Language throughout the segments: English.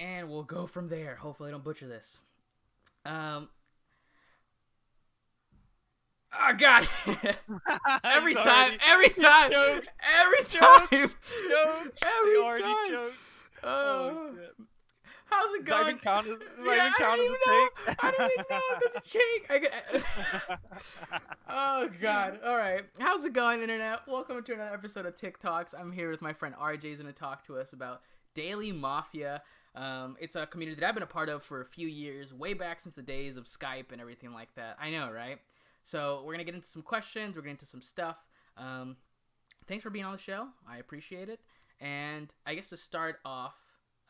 and we'll go from there. Hopefully, I don't butcher this. Um. Oh God! every time, every time, Jokes, every time, jokes, jokes. They every already time. joked. Uh, Oh shit. how's it Does that going? even count as, Yeah, I don't even know. I don't even know. That's a cheek. Oh God! All right, how's it going, internet? Welcome to another episode of TikToks. I'm here with my friend RJ, who's going to talk to us about Daily Mafia. It's a community that I've been a part of for a few years, way back since the days of Skype and everything like that. I know, right? So we're gonna get into some questions. We're gonna get into some stuff. Thanks for being on the show. I appreciate it. And I guess to start off,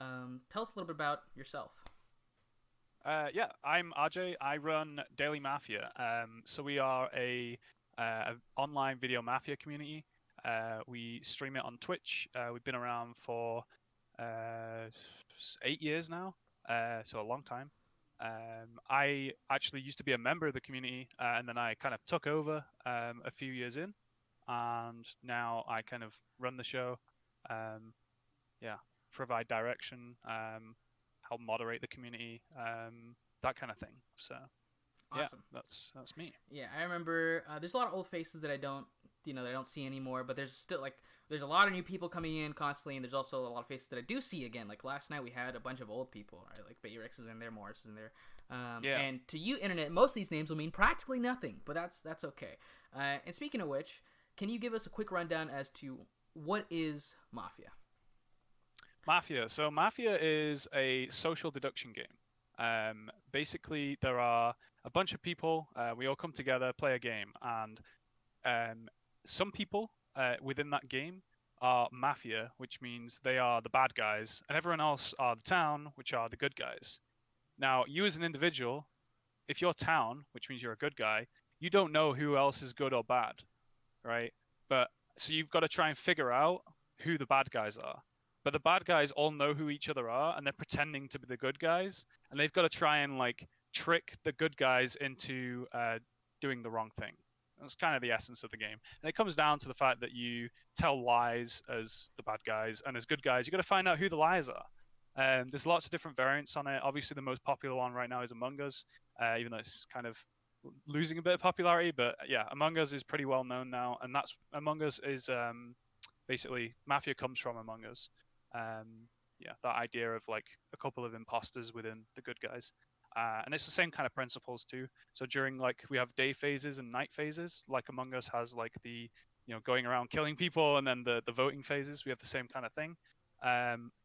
tell us a little bit about yourself. Yeah, I'm RJ. I run Daily Mafia. So we are a online video mafia community. We stream it on Twitch. We've been around for 8 years now, so a long time. I actually used to be a member of the community, and then I kind of took over a few years in, and now I kind of run the show. Yeah, provide direction, help moderate the community, that kind of thing. So yeah, Awesome. that's me. Yeah, I remember. There's a lot of old faces that I don't, that I don't see anymore. But there's still there's a lot of new people coming in constantly, and there's also a lot of faces that I do see again. Like last night, we had a bunch of old people. Right? Like Bayrix is in there, Morris is in there. Yeah. And to you, internet, most of these names will mean practically nothing, but that's okay. And speaking of which, can you give us a quick rundown as to what is Mafia? Mafia. So Mafia is a social deduction game. Basically, there are a bunch of people. We all come together, play a game, and some people within that game are Mafia, which means they are the bad guys, and everyone else are the town, which are the good guys. Now, you as an individual, if you're town, which means you're a good guy, you don't know who else is good or bad, right? But so you've got to try and figure out who the bad guys are. But the bad guys all know who each other are, and they're pretending to be the good guys, and they've got to try and like trick the good guys into doing the wrong thing. That's kind of the essence of the game, and it comes down to the fact that you tell lies as the bad guys, and as good guys, you got to find out who the lies are. There's lots of different variants on it. Obviously, the most popular one right now is Among Us, even though it's kind of losing a bit of popularity. But yeah, Among Us is pretty well known now, and that's Among Us is basically Mafia comes from Among Us. Yeah, that idea of like a couple of imposters within the good guys. And it's the same kind of principles too. So during like we have day phases and night phases, like Among Us has like the going around killing people, and then the voting phases. We have the same kind of thing.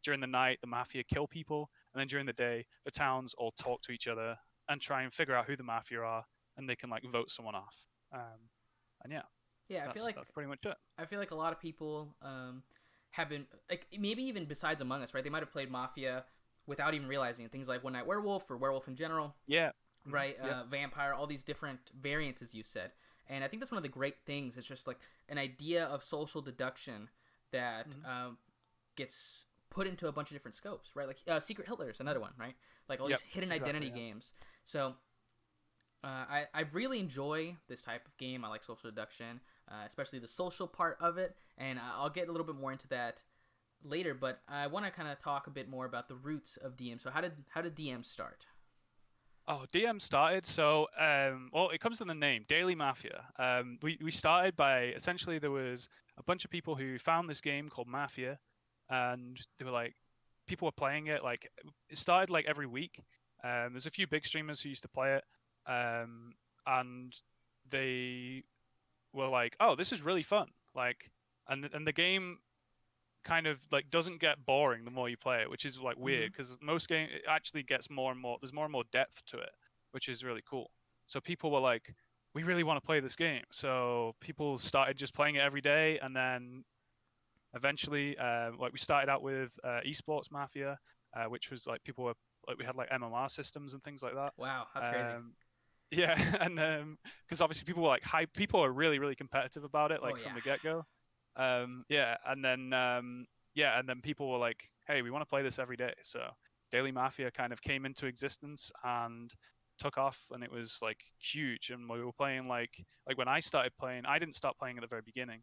During the night, the mafia kill people, and then during the day, the towns all talk to each other and try and figure out who the mafia are, and they can like vote someone off. And yeah, Yeah, that's pretty much it. I feel like a lot of people have been like maybe even besides Among Us, right? They might have played Mafia without even realizing it. Things like One Night Werewolf or Werewolf in general, Yeah. right? Yeah. Vampire, all these different variants, as you said. And I think that's one of the great things. It's just like an idea of social deduction that gets put into a bunch of different scopes, right? Like Secret Hitler is another one, right? Like all these hidden identity games. So I really enjoy this type of game. I like social deduction, especially the social part of it, and I'll get a little bit more into that later. But I want to kind of talk a bit more about the roots of DM. So how did DM start? Oh, DM started. So, well, it comes in the name, Daily Mafia. We started by essentially there was a bunch of people who found this game called Mafia, and they were like, people were playing it. Like, it started like every week. There's a few big streamers who used to play it, and they were like, oh, this is really fun. Like, and the game kind of like doesn't get boring the more you play it, which is like weird because most game it actually gets more and more. There's more and more depth to it, which is really cool. So people were like, we really want to play this game. So people started just playing it every day, and then eventually, like we started out with esports Mafia, which was like people were like we had like MMR systems and things like that. Wow, that's crazy. Yeah, and because obviously people were like people are really competitive about it, like Oh, from yeah. the get go. Yeah, and then people were like, hey, we want to play this every day. So Daily Mafia kind of came into existence and took off, and it was like huge. And we were playing like when I started playing, I didn't start playing at the very beginning,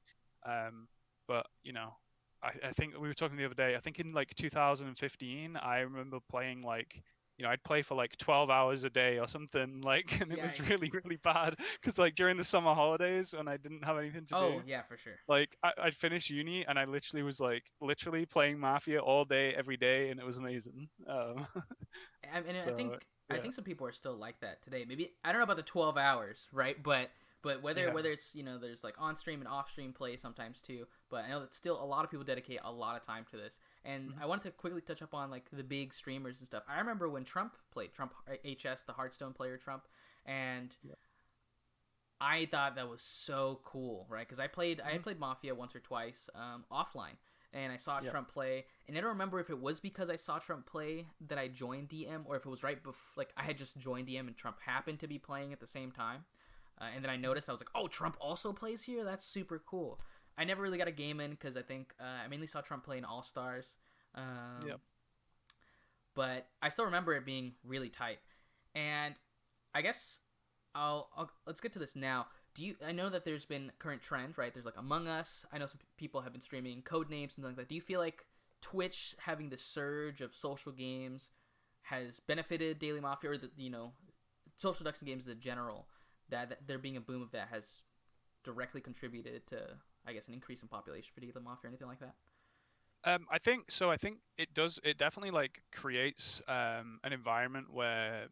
but I think we were talking the other day. I think in like 2015, I remember playing like, I'd play for like 12 hours a day or something, like, and it was really, Yikes. really bad because like during the summer holidays when I didn't have anything to Oh do, yeah, for sure. like I'd finish uni and I literally was like literally playing Mafia all day, every day, and it was amazing. And So I yeah. think some people are still like that today. Maybe I don't know about the 12 hours, right? But Yeah. whether it's there's like on stream and off stream play sometimes too. But I know that still a lot of people dedicate a lot of time to this. And Mhm. I wanted to quickly touch up on like the big streamers and stuff. I remember when Trump played Trump HS, the Hearthstone player Trump, and Yeah. I thought that was so cool, right? Because I had played Mafia once or twice offline, and I saw Yeah. Trump play, and I don't remember if it was because I saw Trump play that I joined DM, or if it was right before, like I had just joined DM and Trump happened to be playing at the same time, and then I noticed I was like, oh, Trump also plays here. That's super cool. I never really got a game in because I think I mainly saw Trump play in All Stars, Yeah. um, but I still remember it being really tight, and I guess let's get to this now. Do you? I know that there's been current trend, right? There's like Among Us. I know some people have been streaming code names and things like that. Do you feel like Twitch having the surge of social games has benefited Daily Mafia, or the social deduction games in general? That there being a boom of that has directly contributed to, I guess, an increase in population for Daily Mafia or anything like that. I think so. I think it does. It definitely like creates an environment where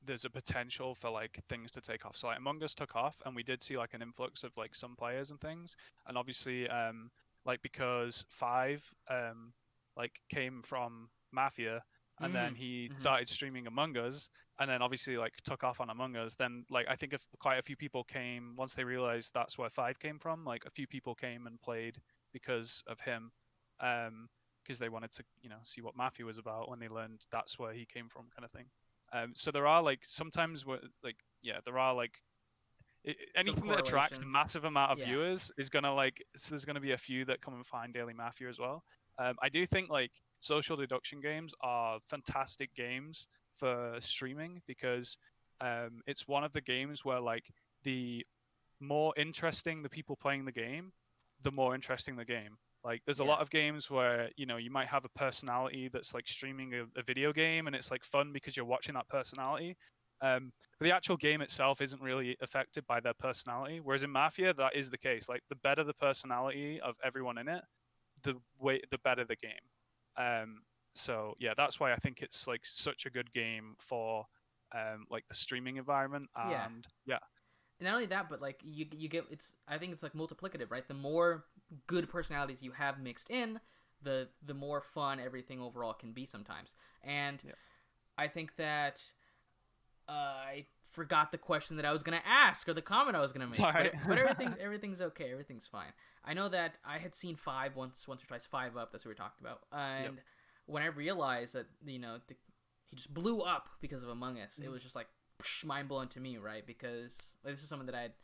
there's a potential for like things to take off. So like Among Us took off, and we did see like an influx of like some players and things. And obviously, like because Five like came from Mafia, and then Mm. he Mm-hmm. started streaming Among Us, and then obviously like took off on Among Us. Then like I think if quite a few people came once they realized that's where Five came from. Like a few people came and played because of him, because they wanted to, see what Mafia was about when they learned that's where he came from, kind of thing. So there are like sometimes where like yeah, there are like Some anything that attracts a correlations. massive amount of Yeah. viewers is gonna like so there's gonna be a few that come and find Daily Mafia as well. I do think like social deduction games are fantastic games for streaming because it's one of the games where like the more interesting the people playing the game, the more interesting the game. Like there's a Yeah. lot of games where, you might have a personality that's like streaming a video game and it's like fun because you're watching that personality. But the actual game itself isn't really affected by their personality. Whereas in Mafia, that is the case. Like the better the personality of everyone in it, the better the game. Um, so yeah, that's why I think it's like such a good game for like the streaming environment. Yeah. And yeah, And not only that, but like you get it's I think it's like multiplicative, right? The more good personalities you have mixed in, the more fun everything overall can be sometimes. And yeah. I think that I forgot the question that I was gonna ask or the comment I was gonna make, Sorry. but everything's okay, everything's fine. I know that I had seen Five once or twice, Five Up. That's what we were talking about, Yep. and when I realized that he just blew up because of Among Us, it Mhm. was just like mind blowing to me, right? Because like, this is something that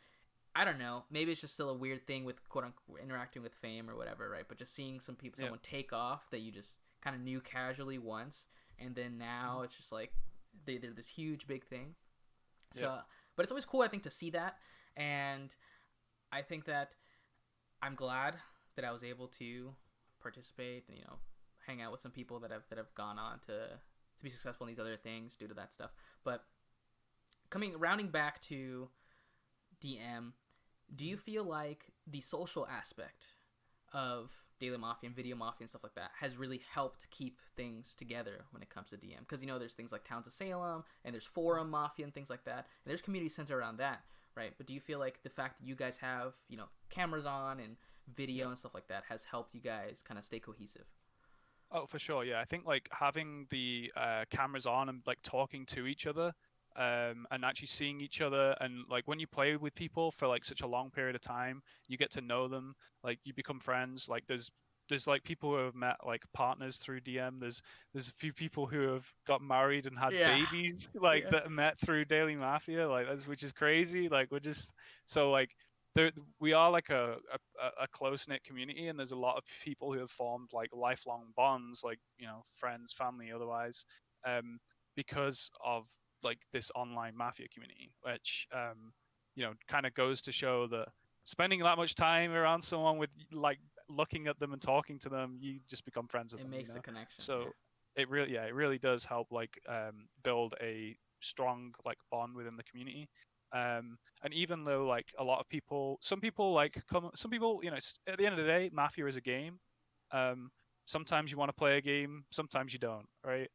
I don't know. Maybe it's just still a weird thing with quote unquote interacting with fame or whatever, right? But just seeing Yeah. someone take off that you just kind of knew casually once, and then now Mhm. it's just like they're this huge big thing. Yeah. So, but it's always cool, I think, to see that, and I think that I'm glad that I was able to participate and hang out with some people that have gone on to be successful in these other things due to that stuff. But rounding back to DM, do you Mhm. feel like the social aspect of Daily Mafia and Video Mafia and stuff like that has really helped keep things together when it comes to DM? Because there's things like Towns of Salem and there's Forum Mafia and things like that, and there's community centered around that, right? But do you feel like the fact that you guys have cameras on and Yeah. video and stuff like that has helped you guys kind of stay cohesive? Oh, for sure. Yeah, I think like having the cameras on and like talking to each other, and actually seeing each other, and like when you play with people for like such a long period of time, you get to know them. Like you become friends. Like there's like people who have met like partners through DM. There's a few people who have got married and had Yeah. babies like Yeah. that met through Daily Mafia. Like which is crazy. Like we're just so like there we are like a close knit community, and there's a lot of people who have formed like lifelong bonds, like friends, family, otherwise, um, because of like this online Mafia community, which kind of goes to show that spending that much time around someone with like looking at them and talking to them, you just become friends with It them. makes the connection. So it really does help like build a strong like bond within the community. And even though like a lot of people, some people like come, some people, it's, at the end of the day, Mafia is a game. Sometimes you want to play a game, sometimes you don't, right?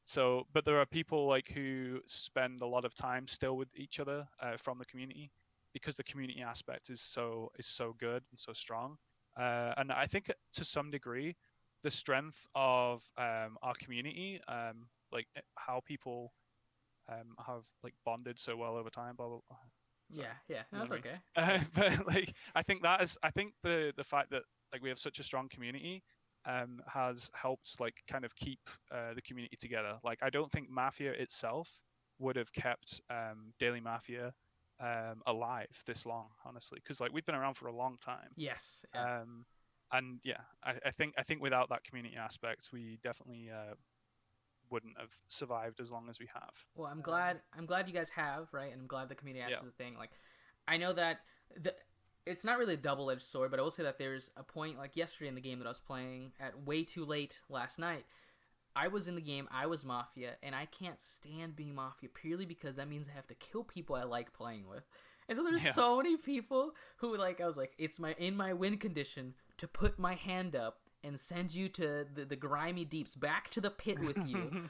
So, but there are people like who spend a lot of time still with each other from the community, because the community aspect is so good and so strong. And I think to some degree, the strength of our community, like how people have like bonded so well over time. Blah blah. Blah. Sorry, yeah, no, that's okay. But like, I think the fact that like we have such a strong community has helped like kind of keep the community together. Like, I don't think Mafia itself would have kept Daily Mafia alive this long, honestly, because like we've been around for a long time. Yes. Yeah. And yeah, I think without that community aspect, we definitely wouldn't have survived as long as we have. Well, I'm glad you guys have, right? And I'm glad the community aspect is a thing. Like, I know that it's not really a double-edged sword, but I will say that there's a point, like yesterday in the game that I was playing at way too late last night. I was in the game, I was Mafia, and I can't stand being Mafia purely because that means I have to kill people I like playing with. And so there's so many people who, like, I was like, it's in my win condition to put my hand up and send you to the grimy deeps, back to the pit with you.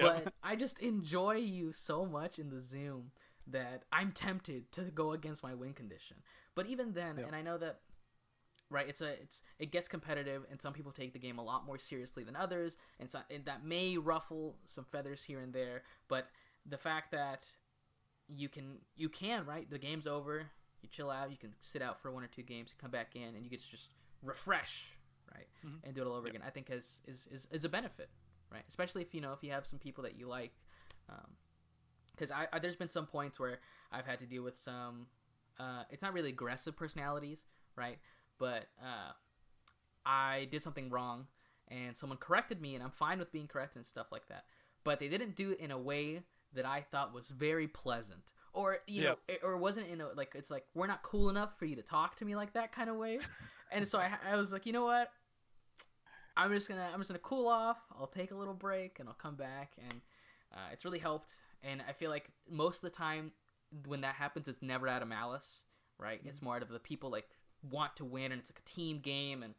But I just enjoy you so much in the Zoom that I'm tempted to go against my win condition. But even then, and I know that, right, it gets competitive, and some people take the game a lot more seriously than others, and that may ruffle some feathers here and there. But the fact that you can, right, the game's over, you chill out, you can sit out for 1 or 2 games, you come back in, and you get to just refresh, right, and do it all over again, I think is a benefit, right? Especially if you have some people that you like, because there's been some points where I've had to deal with some, it's not really aggressive personalities, right? But I did something wrong, and someone corrected me, and I'm fine with being corrected and stuff like that. But they didn't do it in a way that I thought was very pleasant, or or wasn't in a, like, it's like, we're not cool enough for you to talk to me like that kind of way. And so I was like, you know what? I'm just gonna cool off. I'll take a little break, and I'll come back, and it's really helped. And I feel like most of the time when that happens, it's never out of malice, right? It's more out of the people like want to win, and it's like a team game, and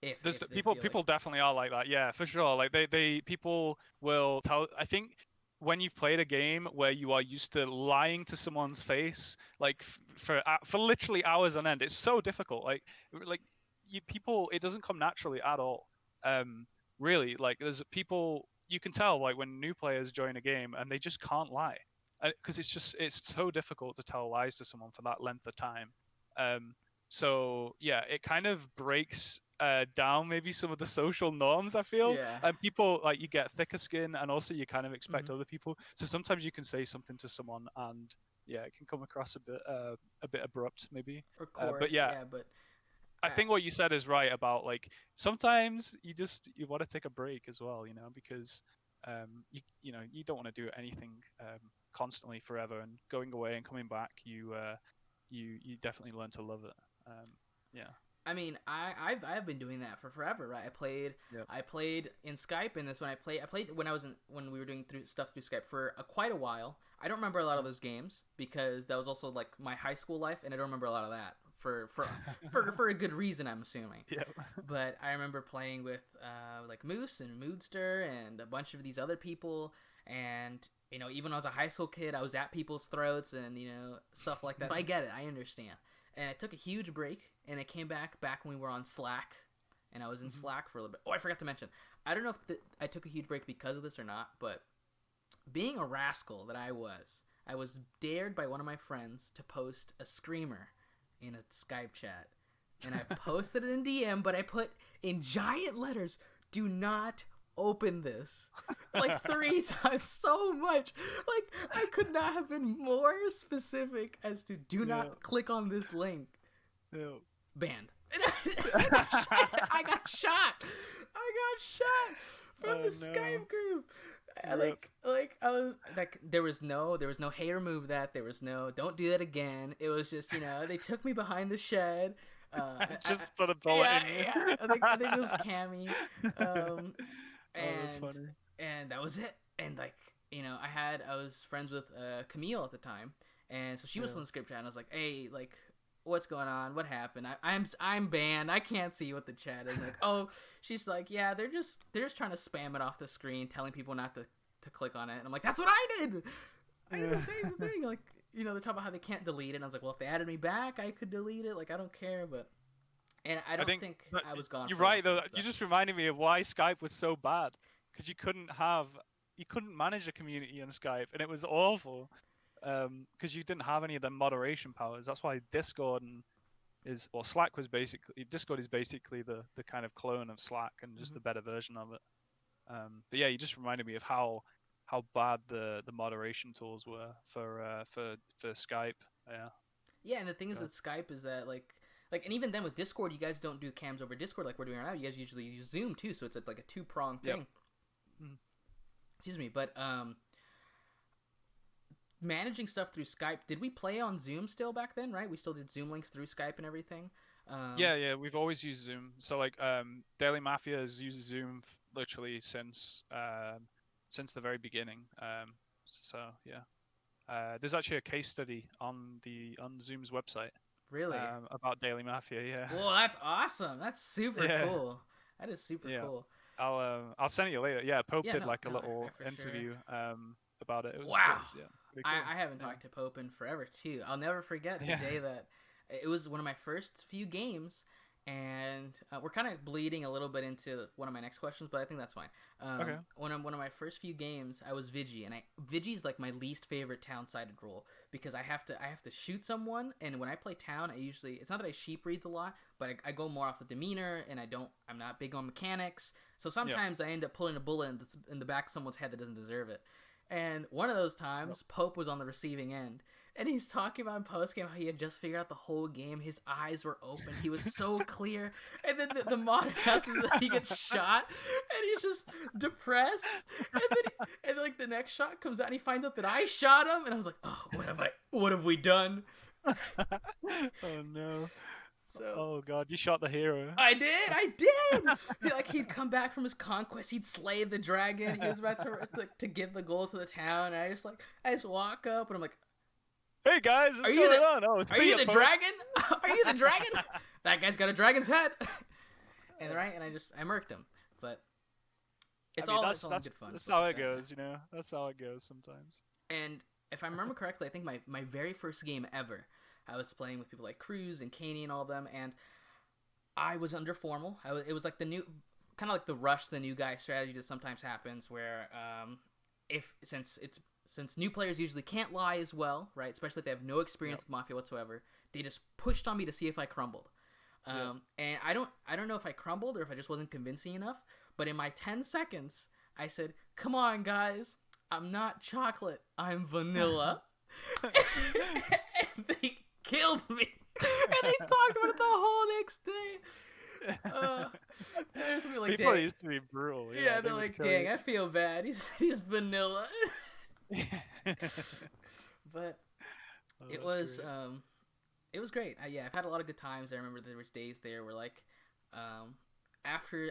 if people definitely are like that, yeah, for sure. Like they people will tell. I think when you've played a game where you are used to lying to someone's face, like for literally hours on end, it's so difficult. Like people, it doesn't come naturally at all. Really, like there's people, you can tell like when new players join a game and they just can't lie, because it's so difficult to tell lies to someone for that length of time. So yeah, it kind of breaks down maybe some of the social norms, I feel. And people, like, you get thicker skin, and also you kind of expect other people. So sometimes you can say something to someone, and it can come across a bit abrupt, maybe. Of course, but I think what you said is right about, like, sometimes you want to take a break as well, because you don't want to do anything constantly forever, and going away and coming back, you definitely learn to love it. I mean, I've been doing that for forever, right? I played in Skype, and that's when I played when we were doing stuff through Skype for quite a while. I don't remember a lot of those games because that was also like my high school life, and I don't remember a lot of that for a good reason, I'm assuming. Yeah. But I remember playing with like Moose and Moodster and a bunch of these other people, and even when I was a high school kid, I was at people's throats and stuff like that. I get it, I understand. And I took a huge break, and I came back when we were on Slack, and I was in Slack for a little bit. Oh, I forgot to mention, I don't know if I took a huge break because of this or not, but being a rascal that I was dared by one of my friends to post a screamer in a Skype chat, and I posted it in DM, but I put in giant letters, "Do not open this," like 3 times, so much. Like, I could not have been more specific as to do not click on this link. Banned. And I got shot from the Skype group. Like I was like, there was no hey, remove that, there was no don't do that again. It was just they took me behind the shed, Just put a bullet yeah, in you. yeah. I think it was Cammy, um, Oh, that's and funny. that was it. And like I was friends with Camille at the time, and so she was Yeah. on the script chat. And I was like, hey, like, what's going on? What happened? I'm banned. I can't see what the chat is. Like, oh, she's like, yeah, they're just trying to spam it off the screen, telling people not to click on it. And I'm like, that's what I did. I did the same thing. Like, they're talking about how they can't delete it. And I was like, well, if they added me back, I could delete it. Like, I don't care. And I don't think I was gone. You're for right though. long, You just reminded me of why Skype was so bad, because you couldn't manage a community on Skype, and it was awful. Because you didn't have any of the moderation powers. That's why Slack was basically Discord is basically the kind of clone of Slack and just a better version of it. But yeah, you just reminded me of how bad the moderation tools were for Skype. Yeah. Yeah, and the thing is with Skype is that like, and even then with Discord, you guys don't do cams over Discord like we're doing right now. You guys usually use Zoom too, so it's like a two-pronged thing. Yep. Excuse me, but managing stuff through Skype. Did we play on Zoom still back then? Right, we still did Zoom links through Skype and everything. Yeah, we've always used Zoom. So like, Daily Mafia has used Zoom literally since the very beginning. So yeah, there's actually a case study on Zoom's website. Really? About Daily Mafia, yeah. Whoa, that's awesome. That's super cool. That is super cool. I'll send it you later. Yeah, Pope did a little interview about it. It was wow. Cool. I haven't talked to Pope in forever too. I'll never forget the day that it was one of my first few games, and we're kind of bleeding a little bit into one of my next questions, but I think that's fine. Okay. One of my first few games, I was Vigi, and Vigi's like my least favorite town-sided role because I have to shoot someone, and when I play town, it's not that I sheep reads a lot, but I go more off the demeanor, and I'm not big on mechanics, so sometimes I end up pulling a bullet in the back of someone's head that doesn't deserve it. And one of those times, Pope was on the receiving end. And he's talking about in postgame how he had just figured out the whole game. His eyes were open. He was so clear. And then the mod announces that he gets shot. And he's just depressed. And then like the next shot comes out and he finds out that I shot him. And I was like, oh, what have we done? Oh no. So, oh god, you shot the hero. I did. He'd come back from his conquest. He'd slay the dragon. He was about to give the gold to the town. And I just walk up and I'm like, hey guys, what's going on? Oh, are you the dragon? Are you the dragon? That guy's got a dragon's head. And I murked him. But it's all good fun. That's how it goes, That's how it goes sometimes. And if I remember correctly, I think my very first game ever, I was playing with people like Cruz and Caney and all them, and I was under formal. It was like the new, kind of like the rush the new guy strategy that sometimes happens, where since new players usually can't lie as well, right? Especially if they have no experience with Mafia whatsoever, they just pushed on me to see if I crumbled. And I don't know if I crumbled or if I just wasn't convincing enough. But in my 10 seconds, I said, "Come on, guys, I'm not chocolate, I'm vanilla." And they killed me. And they talked about it the whole next day. There's me like, people used to be brutal. Yeah, they're like, dang, I feel bad. He's vanilla. But it was great. I've had a lot of good times. I remember there was days there where like after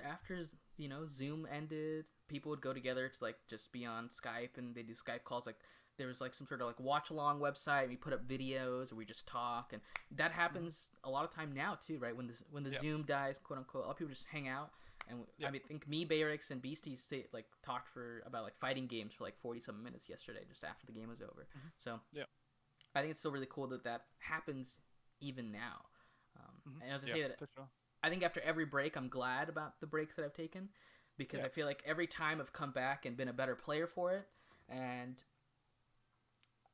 Zoom ended, people would go together to like just be on Skype, and they do Skype calls. Like there was like some sort of like watch along website. We put up videos, or we just talk, and that happens a lot of time now too, right? When the Zoom dies, quote unquote, a lot of people just hang out. And I think me, Bayrix, and Beastie talked about like fighting games for like 40-something minutes yesterday, just after the game was over. So I think it's still really cool that happens even now. And as I say that, sure. I think after every break, I'm glad about the breaks that I've taken, because I feel like every time I've come back and been a better player for it. And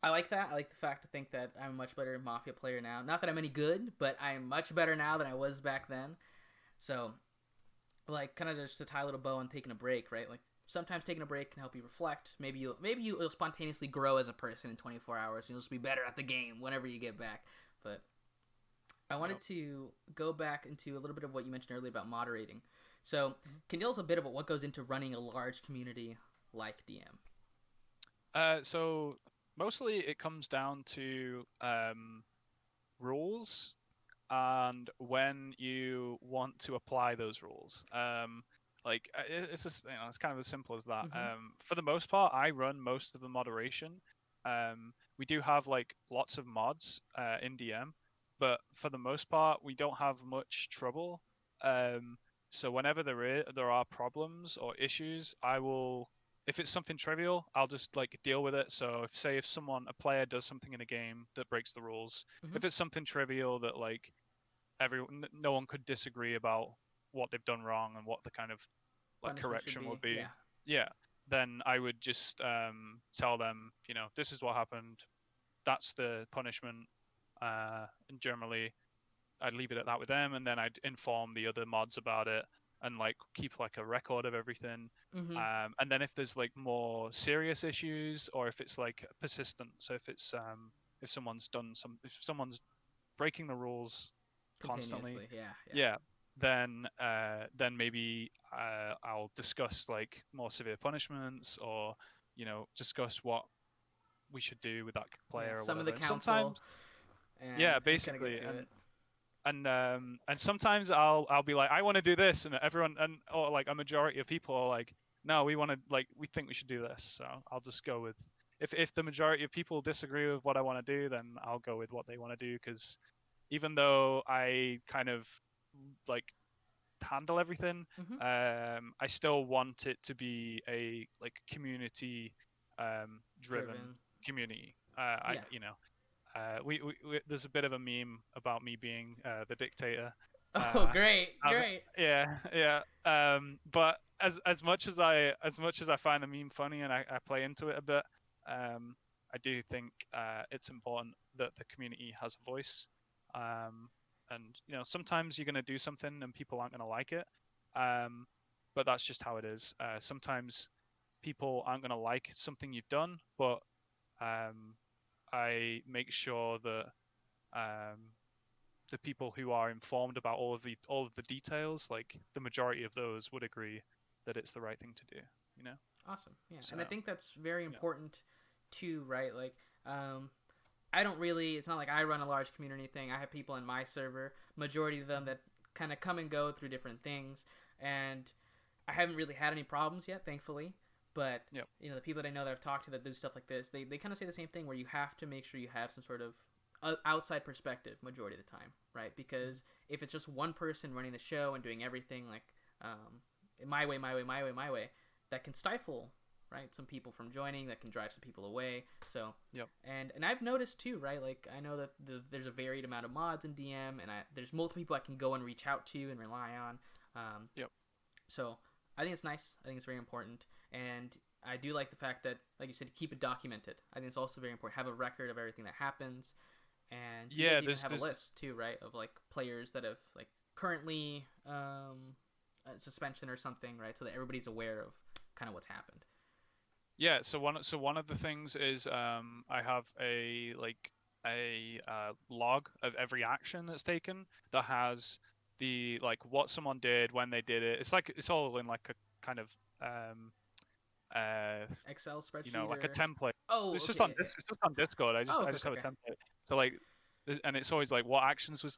I like that. I like the fact to think that I'm a much better Mafia player now. Not that I'm any good, but I'm much better now than I was back then. So, like, kind of just to tie a little bow on taking a break, right? Like, sometimes taking a break can help you reflect. Maybe you'll spontaneously grow as a person in 24 hours, and you'll just be better at the game whenever you get back. But I wanted to go back into a little bit of what you mentioned earlier about moderating. So, can you tell us a bit about what goes into running a large community like DM? So mostly it comes down to rules and when you want to apply those rules. It's just, it's kind of as simple as that. Mm-hmm. For the most part, I run most of the moderation. We do have like lots of mods in DM, but for the most part, we don't have much trouble. So whenever there are problems or issues, I will, if it's something trivial, I'll just like deal with it. So if a player does something in a game that breaks the rules, Mm-hmm. if it's something trivial that like no one could disagree about what they've done wrong and what the kind of like Punishment should correction be, would be, yeah. yeah, then I would just tell them, this is what happened, that's the punishment, and generally I'd leave it at that with them, and then I'd inform the other mods about it and like keep like a record of everything. Mm-hmm. And then if there's like more serious issues, or if it's like persistent, so if someone's breaking the rules constantly, Continuously, yeah, yeah. yeah, then maybe I'll discuss like more severe punishments, or discuss what we should do with that Yeah, player or some of the whatever. And council sometimes, yeah, and kind of get basically, to it. and sometimes I'll be like, I want to do this, and everyone, and or like a majority of people are like, no, we think we should do this. So I'll just go with, if the majority of people disagree with what I want to do, then I'll go with what they want to do, because even though I kind of like handle everything, Mm-hmm. I still want it to be a like community driven Driven. community. Yeah. There's a bit of a meme about me being the dictator. Oh, Uh, great, great. yeah, yeah. But as much as I find the meme funny, and I play into it a bit, I do think it's important that the community has a voice. Um, and sometimes you're gonna do something and people aren't gonna like it. Um, but that's just how it is. Sometimes people aren't gonna like something you've done, but um, I make sure that um, the people who are informed about all of the details, like the majority of those, would agree that it's the right thing to do. You know. Awesome. Yeah, So and I think that's very yeah. important too, right? Like, I don't really. It's not like I run a large community thing. I have people in my server. Majority of them that kind of come and go through different things, and I haven't really had any problems yet, thankfully. But Yep. the people that I know that I've talked to that do stuff like this, they kind of say the same thing where you have to make sure you have some sort of outside perspective majority of the time, right? Because if it's just one person running the show and doing everything like my way, my way, my way, my way, that can stifle, right, some people from joining, that can drive some people away. So Yep. and I've noticed too, right, like I know that there's a varied amount of mods in DM, and there's multiple people I can go and reach out to and rely on. Yep. So I think it's nice. I think it's very important, and I do like the fact that, like you said, keep it documented. I think it's also very important. Have a record of everything that happens, and you Yeah. guys even have a list too, right, of like players that have like currently suspension or something, right, so that everybody's aware of kind of what's happened. Yeah. So one of the things is I have a log of every action that's taken that has the like what someone did when they did it. It's all in like a kind of uh Excel spreadsheet like a or template. oh, It's just okay, on yeah, yeah. this. It's just on Discord. I just Oh, I okay, just okay, have a okay. template. So like, and it's always like what actions were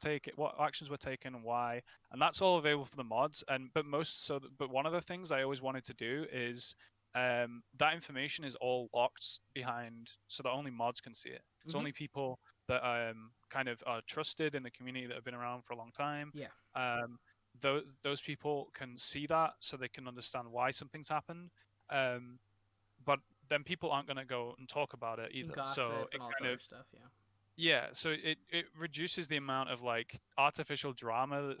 taken and why, and that's all available for the mods. But one of the things I always wanted to do is that information is all locked behind, so that only mods can see it. It's Mm-hmm. only people that kind of are trusted in the community that have been around for a long time. Yeah, Um, those people can see that, so they can understand why something's happened. Um, but then people aren't going to go and talk about it and either. So gossip it and all this kind other of, stuff. Yeah. yeah, so it reduces the amount of like artificial drama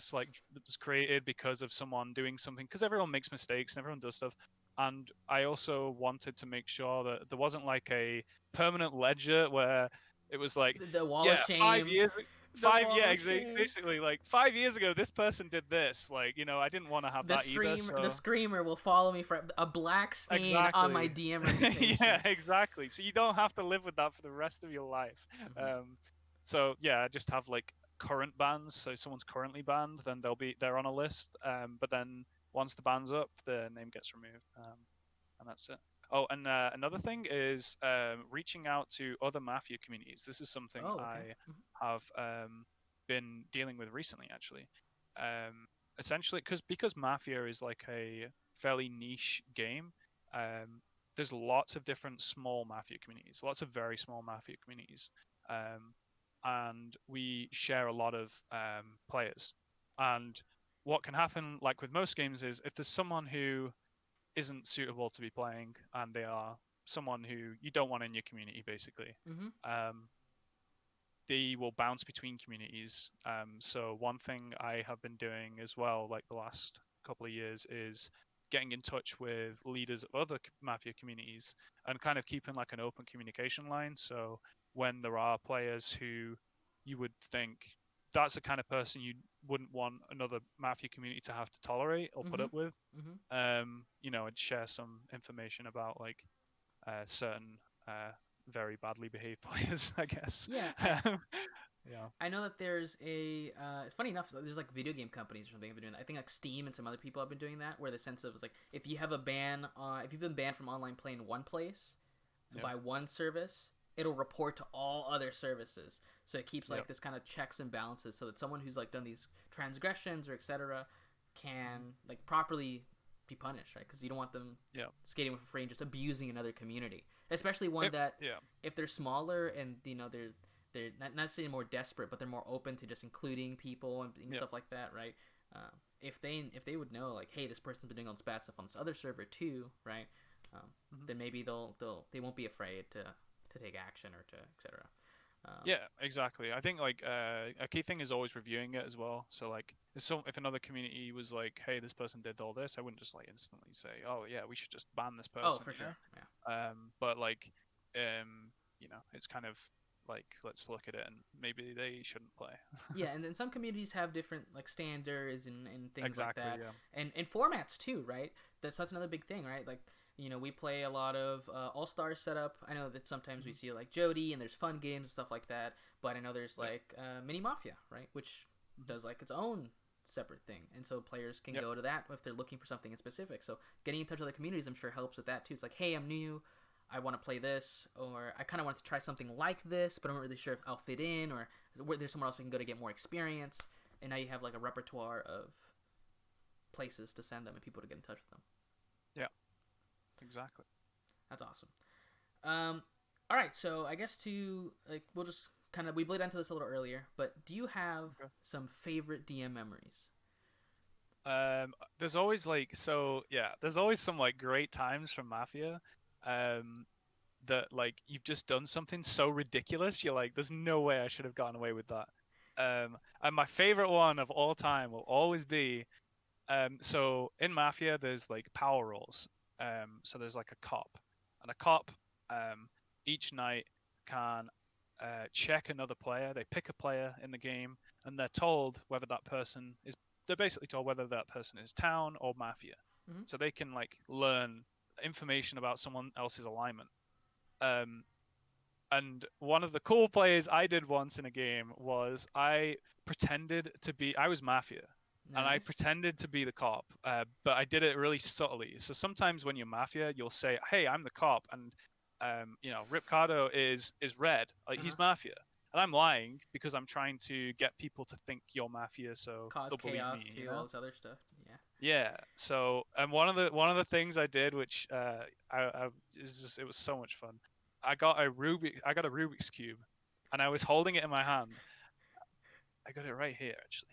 that's created because of someone doing something, because everyone makes mistakes and everyone does stuff. And I also wanted to make sure that there wasn't like a permanent ledger where it was like, The wall of yeah, shame. The wall of shame. basically like 5 years ago this person did this, like, I didn't want to have that either. The So screamer will follow me for a black stain on my exactly. DM reputation. Yeah, exactly. So you don't have to live with that for the rest of your life. Mm-hmm. So yeah, I just have like current bans. So if someone's currently banned, then they're on a list. But then once the ban's up, the name gets removed, and that's it. Oh, and another thing is reaching out to other Mafia communities. This is something Oh, okay. I Mm-hmm. have been dealing with recently, actually. Essentially, because Mafia is like a fairly niche game, there's lots of different small Mafia communities, lots of very small Mafia communities, and we share a lot of players. And what can happen, like with most games, is if there's someone who isn't suitable to be playing and they are someone who you don't want in your community, basically, they will bounce between communities. So one thing I have been doing as well, like the last couple of years, is getting in touch with leaders of other Mafia communities and kind of keeping like an open communication line. So when there are players who you would think that's the kind of person you wouldn't want another Mafia community to have to tolerate or put up with, you know, and share some information about like certain very badly behaved players, I guess. Yeah. Yeah. I know that there's a. It's funny enough. There's like video game companies or something have been doing that. I think like Steam and some other people have been doing that, where the sense of like if you have a ban, if you've been banned from online play in one place by one service, it'll report to all other services. So it keeps like this kind of checks and balances, so that someone who's like done these transgressions or etc. can like properly be punished, right? Because you don't want them skating for free and just abusing another community, especially one that if they're smaller and you know they're not necessarily more desperate, but they're more open to just including people and stuff like that, right? If they would know like, hey, this person's been doing all this bad stuff on this other server too, right? Then maybe they won't be afraid to take action or to etc. Yeah, exactly. I think like a key thing is always reviewing it as well. So like if another community was like, hey, this person did all this, I wouldn't just like instantly say, oh yeah, we should just ban this person. Oh, for sure. Yeah. But like, you know, it's kind of like, let's look at it and maybe they shouldn't play. Yeah, and then some communities have different like standards and things exactly, like that. Yeah. And formats too, right? That's another big thing, right? Like, you know, we play a lot of all-star setup. I know that sometimes we see like Jody and there's fun games and stuff like that, but I know there's like Mini Mafia, right? Which does like its own separate thing, and so players can go to that if they're looking for something in specific. So getting in touch with other communities, I'm sure, helps with that too. It's like, hey, I'm new, I want to play this, or I kind of want to try something like this, but I'm not really sure if I'll fit in, or there's somewhere else I can go to get more experience. And now you have like a repertoire of places to send them and people to get in touch with them. Yeah, exactly. That's awesome. All right, so I guess we'll just kind of, we bled into this a little earlier, but do you have some favorite DM memories? There's always there's always some like great times from Mafia. That like you've just done something so ridiculous, you're like, there's no way I should have gotten away with that. And my favorite one of all time will always be, so in Mafia there's like power roles. So there's like a cop, and a cop each night can check another player. They pick a player in the game, and they're told whether that person is. They're basically told whether that person is town or Mafia. So they can like learn information about someone else's alignment. And one of the cool plays I did once in a game was I was Mafia. Nice. And I pretended to be the cop, but I did it really subtly. So sometimes when you're Mafia, you'll say, hey, I'm the cop, and you know, Ripcardo is red, like he's Mafia. And I'm lying because I'm trying to get people to think you're Mafia, so cause they'll believe chaos me, too, you know? all this other stuff. Yeah. So, and one of the things I did, which it was so much fun. I got a Rubik's cube, and I was holding it in my hand. I got it right here, actually.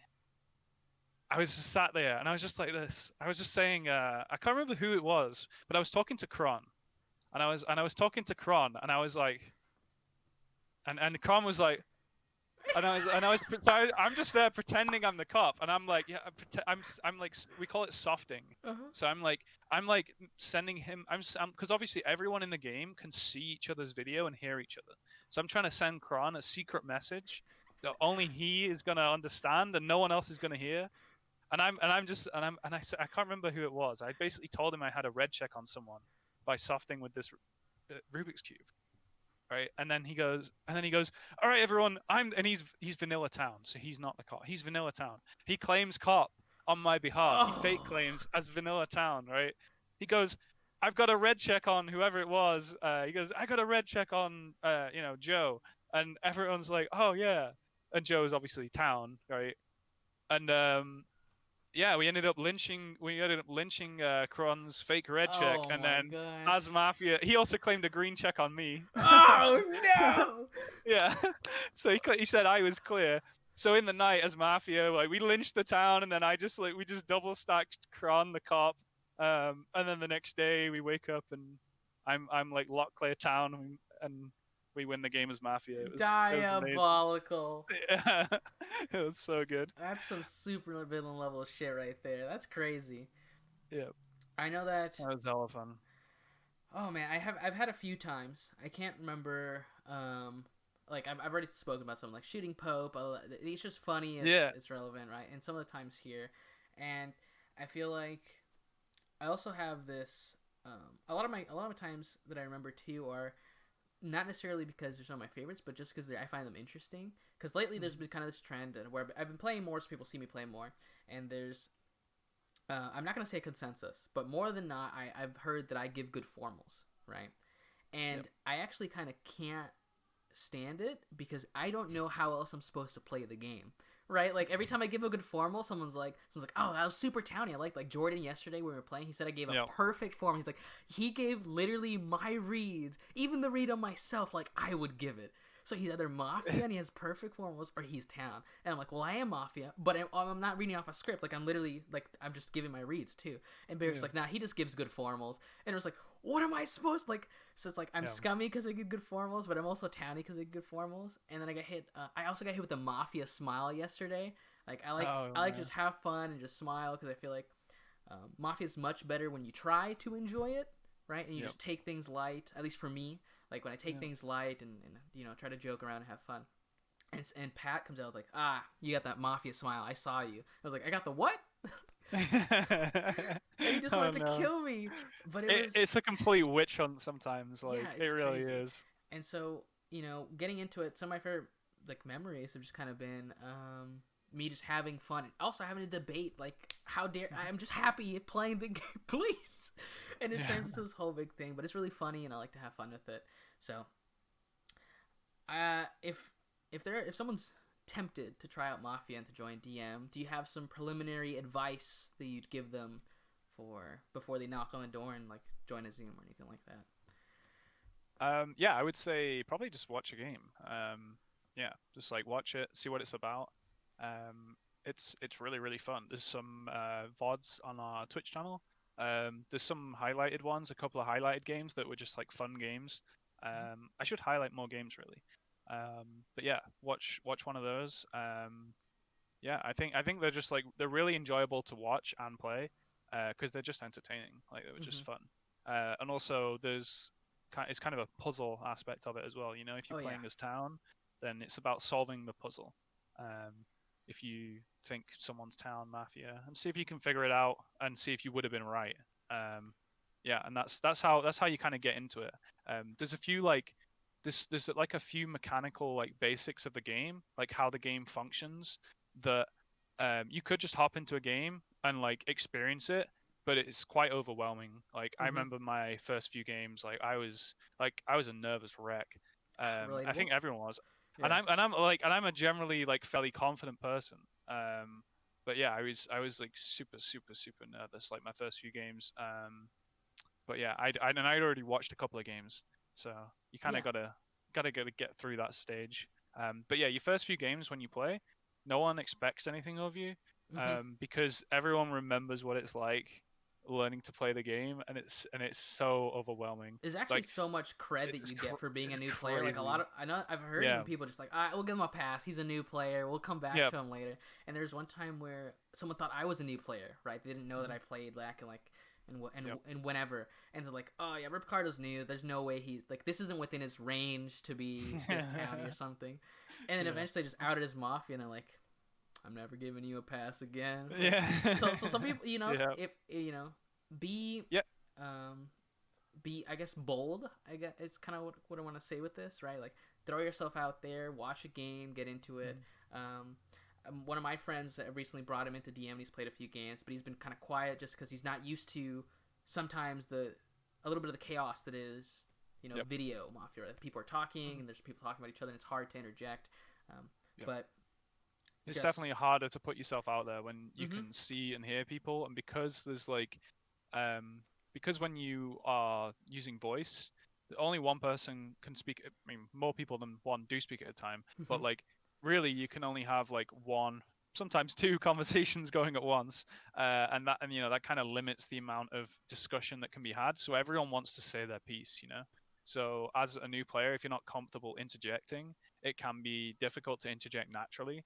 I was just sat there, and I was just like this. I was just saying, I can't remember who it was, but I was talking to Kron, and I was talking to Kron, and I was like, and Kron was like. I'm just there pretending I'm the cop, and I'm like, yeah, I'm like, we call it softing. So I'm like sending him, because obviously everyone in the game can see each other's video and hear each other. So I'm trying to send Kron a secret message that only he is gonna understand and no one else is gonna hear. And I can't remember who it was. I basically told him I had a red check on someone by softing with this Rubik's cube. Right, and then he goes, all right, everyone, he's Vanilla Town, so he's not the cop. He's Vanilla Town. He claims cop on my behalf. He fake claims as Vanilla Town, right? He goes, I've got a red check on whoever it was. He goes, I got a red check on, Joe, and everyone's like, oh yeah. and Joe's obviously town, right? And yeah, we ended up lynching Kron's fake red check, Oh and my then as gosh. Mafia, he also claimed a green check on me. Oh no! Yeah, so he said I was clear. So in the night, as Mafia, like we lynched the town, and then we just double stacked Kron the cop. And then the next day we wake up and I'm like lot clear town, and we win the game as Mafia. It was amazing. Diabolical. Yeah, it was so good. That's some super villain level shit right there. That's crazy. Yeah, I know that. that was hella fun. Oh man, I've had a few times. I can't remember. Like I've already spoken about something like shooting Pope. It's just funny. It's relevant, right? And some of the times here, and I feel like I also have this. A lot of the times that I remember too are not necessarily because they're some of my favorites, but just because I find them interesting. Because lately there's been kind of this trend where I've been playing more, so people see me play more, and there's I'm not gonna say a consensus, but more than not, I've heard that I give good formals, right? And I actually kind of can't stand it because I don't know how else I'm supposed to play the game, right? Like every time I give a good formal, someone's like, "Oh, that was super towny." I like Jordan yesterday when we were playing. He said I gave a perfect form. He's like, he gave literally my reads, even the read on myself, like I would give it. So he's either Mafia and he has perfect formals, or he's Town. And I'm like, well, I am Mafia, but I'm not reading off a script. Like I'm literally I'm just giving my reads too. And Barrett's like, nah, he just gives good formals. And it was like, what am I supposed like? So it's like I'm scummy because I give good formals, but I'm also Towny because I give good formals. And then I got hit. I also got hit with the Mafia smile yesterday. Like I like just have fun and just smile because I feel like Mafia is much better when you try to enjoy it, right? And you just take things light. At least for me. Like when I take things light and try to joke around and have fun, and Pat comes out like, you got that Mafia smile. I saw you. I was like, I got the what? And he just wanted to kill me. But it's a complete witch hunt sometimes. Like it really crazy. is. And so getting into it, some of my favorite memories have just kind of been me just having fun, and also having a debate. Like, how dare I'm just happy playing the game, please. And it turns into this whole big thing, but it's really funny, and I like to have fun with it. So, if someone's tempted to try out Mafia and to join DM, do you have some preliminary advice that you'd give them before they knock on the door and join a Zoom or anything like that? Yeah, I would say probably just watch a game. Just watch it, see what it's about. It's really, really fun. There's some VODs on our Twitch channel. There's some highlighted ones, a couple of highlighted games that were just fun games. I should highlight more games really. But yeah, watch one of those. I think they're just they're really enjoyable to watch and play because they're just entertaining. They were just fun. And also it's kind of a puzzle aspect of it as well. If you're playing as Town, then it's about solving the puzzle. If you think someone's Town Mafia, and see if you can figure it out, and see if you would have been right. And that's how you kind of get into it. There's a few there's a few mechanical basics of the game, how the game functions, that you could just hop into a game and experience it, but it's quite overwhelming. I remember my first few games, I was a nervous wreck. I think everyone was. Yeah. And I'm a generally fairly confident person. But yeah, I was super nervous my first few games. But yeah, I'd already watched a couple of games, so you kind of gotta get through that stage. But yeah, your first few games when you play, no one expects anything of you, because everyone remembers what it's like learning to play the game, and it's so overwhelming. There's actually so much cred that you get for being a new player. I've heard even people just we'll give him a pass. He's a new player. We'll come back to him later. And there's one time where someone thought I was a new player, right? They didn't know that I played back and whenever, and they're like, oh yeah, Ricardo's new. There's no way he's this isn't within his range to be this Towny or something. And then eventually just outed his Mafia, and they're like, I'm never giving you a pass again. So some people, if be I guess bold. I guess it's kind of what I want to say with this, right? Throw yourself out there, watch a game, get into it. One of my friends recently brought him into DM, and he's played a few games, but he's been kind of quiet just because he's not used to sometimes a little bit of the chaos that is video Mafia. Right? People are talking, and there's people talking about each other, and it's hard to interject. But It's Just definitely harder to put yourself out there when you mm-hmm. can see and hear people, and because there's like, because when you are using voice, only one person can speak. I mean, more people than one do speak at a time, Mm-hmm. but like, really, you can only have like one, sometimes two conversations going at once, and you know that kind of limits the amount of discussion that can be had. So everyone wants to say their piece, you know. So as a new player, if you're not comfortable interjecting, it can be difficult to interject naturally.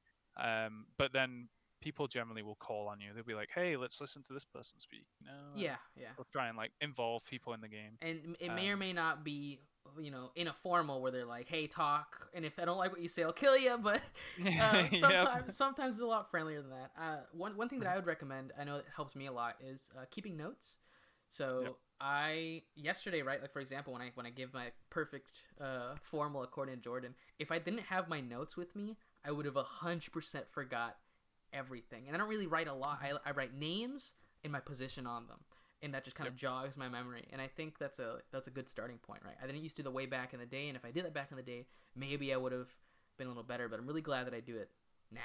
But then people generally will call on you. They'll be like, "Hey, let's listen to this person speak," you know, and Yeah, yeah. they'll try and like involve people in the game. And it may or Um, may not be, in a formal where they're like, "Hey, talk," and if I don't like what you say, I'll kill you. But yep. sometimes it's a lot friendlier than that. One thing that I would recommend, I know it helps me a lot, is keeping notes. Yep. So I yesterday, right, like for example, when I give my perfect formal according to Jordan, if I didn't have my notes with me, I would have 100% forgot everything. And I don't really write a lot. I write names and my position on them, and that just kind Yep. of jogs my memory. And I think that's a good starting point, right? I didn't used to do that way back in the day, and if I did that back in the day, maybe I would have been a little better. But I'm really glad that I do it now,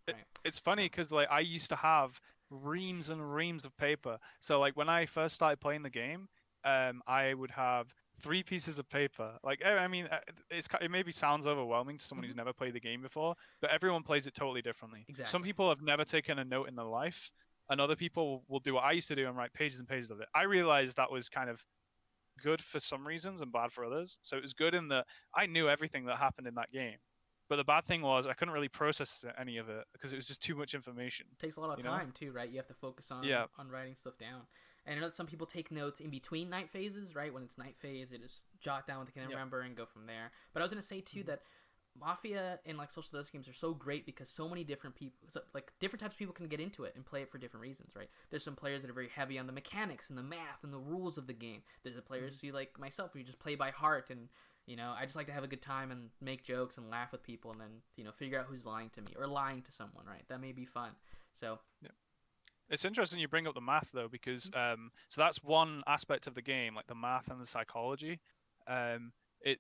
right? It's funny because like I used to have reams and reams of paper. So like when I first started playing the game, I would have three pieces of paper. Like I mean, it maybe sounds overwhelming to someone Mm-hmm. who's never played the game before, but everyone plays it totally differently. Some Exactly. people have never taken a note in their life, and other people will do what I used to do and write pages and pages of it. I realized that was kind of good for some reasons and bad for others. So it was good in that I knew everything that happened in that game. But the bad thing was I couldn't really process any of it because it was just too much information, It takes a lot of you know? time too, right? You have to focus Yeah. on writing stuff down. And I know that some people take notes in between night phases, right? When it's night phase, they just jot down what they can Yeah. remember and go from there. But I was gonna say too that Mafia and like social desk games are so great because so many different people, like different types of people, can get into it and play it for different reasons, right? There's some players that are very heavy on the mechanics and the math and the rules of the game. There's the players who, like myself, who just play by heart, and I just like to have a good time and make jokes and laugh with people, and then figure out who's lying to me or lying to someone, right? That may be fun. So Yeah. It's interesting you bring up the math though because so that's one aspect of the game, like the math and the psychology. It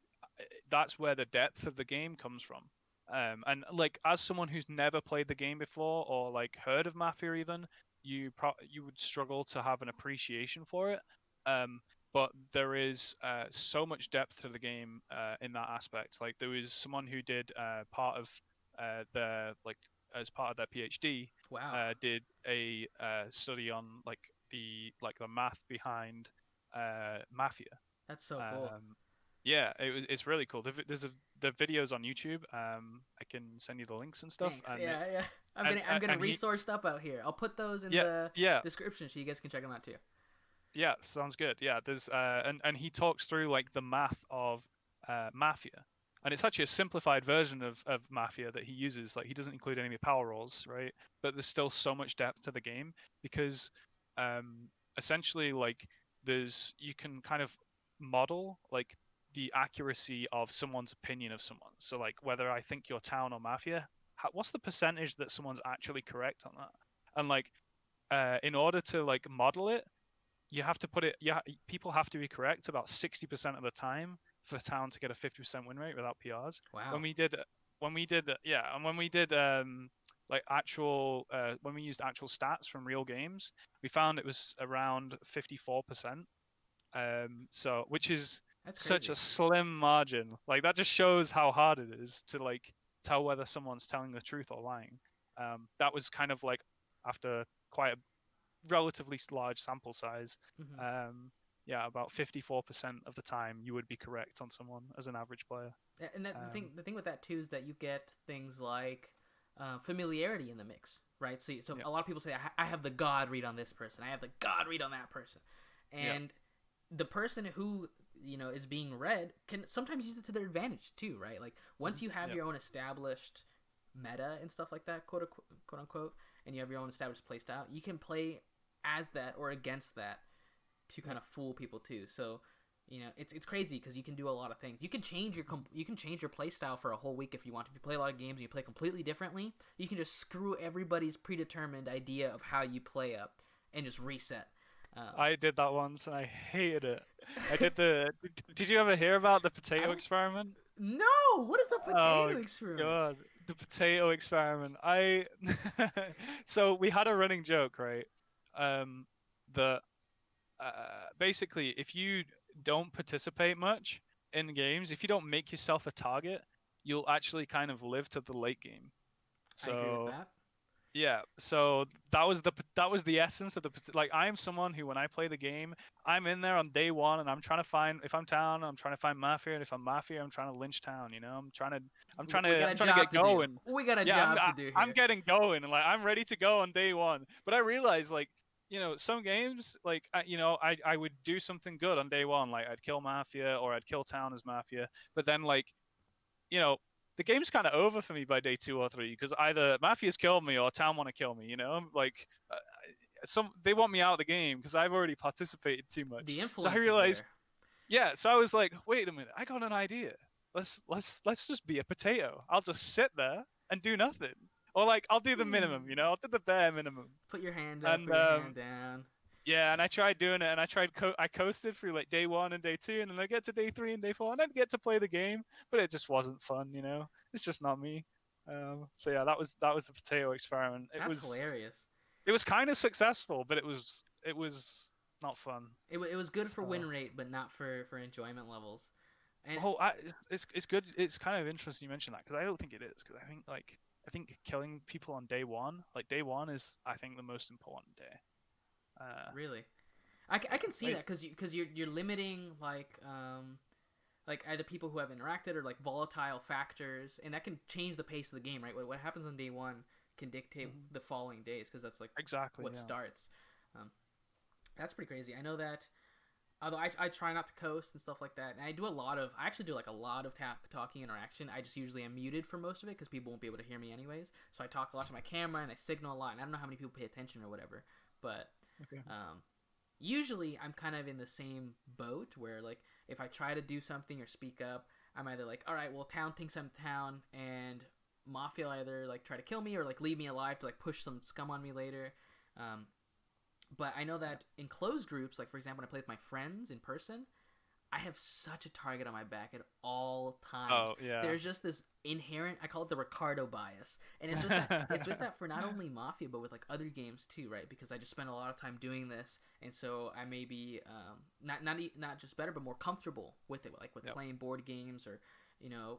that's where the depth of the game comes from. And like as someone who's never played the game before or like heard of Mafia even, you would struggle to have an appreciation for it. Um, but there is so much depth to the game in that aspect. Like there was someone who did part of their like as part of their PhD wow, did a study on the math behind Mafia. that's so cool. Um, yeah, it's really cool. The videos on YouTube. I can send you the links and stuff. Thanks. Yeah, yeah. I'm And gonna and he resource stuff out here. I'll put those in yeah the yeah description so you guys can check them out too. yeah sounds good. Yeah, there's and he talks through like the math of Mafia. And it's actually a simplified version of Mafia that he uses. Like he doesn't include any of the power rolls, right? But there's still so much depth to the game because essentially like you can kind of model like the accuracy of someone's opinion of someone. So like whether I think you're town or Mafia, what's the percentage that someone's actually correct on that? And like in order to like model it, you have to put it. Yeah, people have to be correct about 60% of the time for town to get a 50% win rate without PRs. Wow. And when we did like actual when we used actual stats from real games, we found it was around 54%. So which is That's such crazy. a slim margin. Like that just shows how hard it is to like tell whether someone's telling the truth or lying. That was kind of like after quite a relatively large sample size. Hmm. Yeah, about 54% of the time you would be correct on someone as an average player. And that, Um, the thing with that too is that you get things like familiarity in the mix, right? So yeah, a lot of people say I have the God read on this person, I have the God read on that person, yeah, and the person who is being read can sometimes use it to their advantage too, right? Like once you have yeah, your own established meta and stuff like that, quote unquote, and you have your own established playstyle, you can play as that or against that to kind yeah. of fool people too. So it's crazy because you can do a lot of things. You can change your play style for a whole week if you want. If you play a lot of games and you play completely differently, you can just screw everybody's predetermined idea of how you play up and just reset. I did that once and I hated it. I did the. Did you ever hear about the I potato don't experiment? No, what is the Oh potato experiment? God. The potato experiment. I so we had a running joke, right? Um, that basically, if you don't participate much in games, if you don't make yourself a target, you'll actually kind of live to the late game. I agree with So that. yeah, so that was the essence of like I am someone who when I play the game, I'm in there on day one and I'm trying to find if I'm town, I'm trying to find Mafia, and if I'm Mafia, I'm trying to lynch town, you know? We got I'm a trying to get job to do. going. We got a Yeah, job to do I'm here. getting going and like I'm ready to go on day one. But I realize like some games like I would do something good on day one, like I'd kill Mafia or I'd kill town as Mafia, but then like you know, the game's kind of over for me by day 2 or 3 because either Mafia's killed me or Town want to kill me. Like some they want me out of the game because I've already participated too much. The So I influence is realized, there. yeah. So I was like, wait a minute, I got an idea. Let's just be a potato. I'll just sit there and do nothing, or like I'll do the minimum. I'll do the bare minimum. Put your hand up, And put your hand down. yeah, and I tried doing it, and I coasted through like day one and day two, and then I get to day three and day four, and I'd get to play the game, but it just wasn't fun. It's just not me. So yeah, that was the potato experiment. It That's was hilarious. it was kind of successful, but it was not fun. It was good for win So rate, but not for enjoyment levels. And it's good. It's kind of interesting you mentioned that because I don't think it is because I think killing people on day one, like day one, is I think the most important day. really, I can see Like that because you're limiting like either people who have interacted or like volatile factors, and that can change the pace of the game, right? What happens on day one can dictate the following days because that's like exactly, what yeah. starts. Um, that's pretty crazy. I know that. Although I try not to coast and stuff like that, and I actually do like a lot of talking interaction. I just usually am muted for most of it because people won't be able to hear me anyways. So I talk a lot to my camera and I signal a lot, and I don't know how many people pay attention or whatever. But Okay. usually I'm kind of in the same boat where like if I try to do something or speak up, I'm either like, all right, well, town thinks I'm town, and Mafia will either like try to kill me or like leave me alive to like push some scum on me later. Um, but I know that in closed groups, like for example, when I play with my friends in person, I have such a target on my back at all times. Oh yeah. There's just this inherent, I call it the Ricardo bias, and it's with that. It's with that for not only Mafia but with like other games too, right? Because I just spend a lot of time doing this, and so I may be not just better but more comfortable with it, like with Yep. playing board games or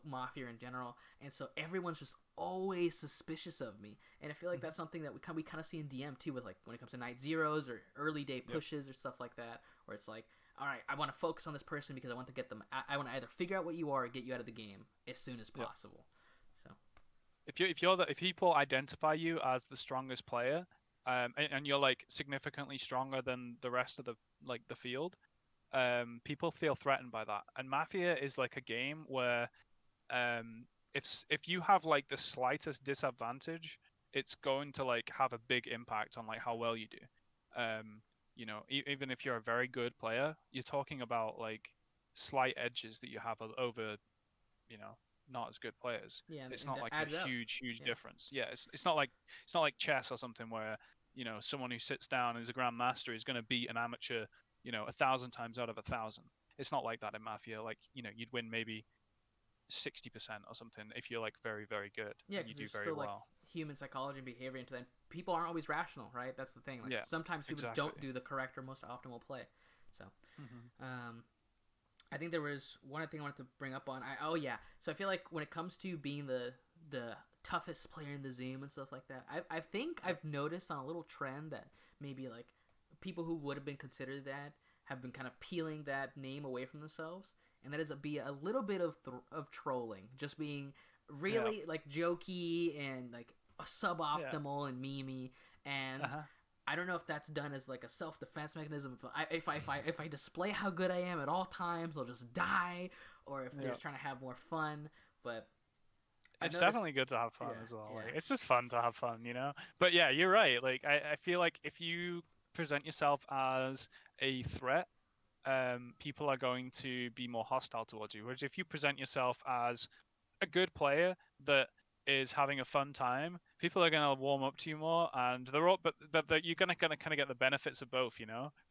Mafia in general, and so everyone's just always suspicious of me, and I feel like that's something that we kind of see in DM too, with like when it comes to night zeros or early day Yep. pushes or stuff like that, where it's like, all right, I want to focus on this person because I want to get them. I want to either figure out what you are or get you out of the game as soon as Yep. possible. So If people identify you as the strongest player, and you're like significantly stronger than the rest of the field, people feel threatened by that. And Mafia is like a game where if you have like the slightest disadvantage, it's going to like have a big impact on like how well you do. Even if you're a very good player, you're talking about like slight edges that you have over, you know, not as good players. yeah, It's and not that like a adds up. huge Yeah, difference. Yeah, it's not like chess or something where someone who sits down and is a grandmaster is going to beat an amateur 1,000 times out of 1,000. It's not like that in Mafia. Like you'd win maybe 60% or something if you're like very very good yeah, and you because do there's very still like well. human psychology and behavior into that. People aren't always rational, right? That's the thing. Like Yeah, sometimes people exactly. don't do the correct or most optimal play. So, Hmm. I think there was one thing I wanted to bring up on. Oh yeah, so I feel like when it comes to being the toughest player in the Zoom and stuff like that, I think I've noticed on a little trend that maybe like people who would have been considered that have been kind of peeling that name away from themselves, and that is be a little bit of trolling, just being Yeah. really like jokey and like Yeah. suboptimal and memey, and Uh-huh. I don't know if that's done as like a self defense mechanism. If I display how good I am at all times, they'll just die, or if they're Yeah. trying to have more fun. But I've It's noticed, definitely good to have fun yeah, as well. Like yeah, it's just fun to have fun. But yeah, you're right. Like I feel like if you present yourself as a threat, people are going to be more hostile towards you. Whereas if you present yourself as a good player that is having a fun time, people are gonna warm up to you more, and they're all, but you're gonna kind of get the benefits of both.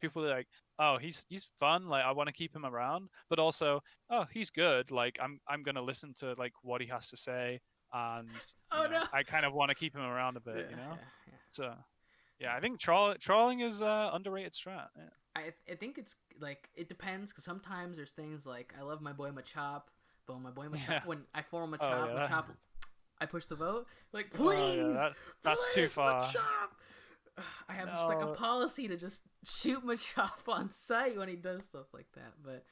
People are like, oh, he's fun, like I want to keep him around, but also, oh, he's good, like I'm gonna listen to like what he has to say, and Oh no. I kind of want to keep him around a bit, Yeah. So yeah, I think trolling is underrated strat. Yeah. I think it's like it depends because sometimes there's things like I love my boy Machop, but when my boy Machop Yeah. when I follow Oh Machop, yeah. Machop, I push the vote like Oh please, yeah. That's too please far. Machop. I have just like a No. policy to just shoot Machop on sight when he does stuff like that, but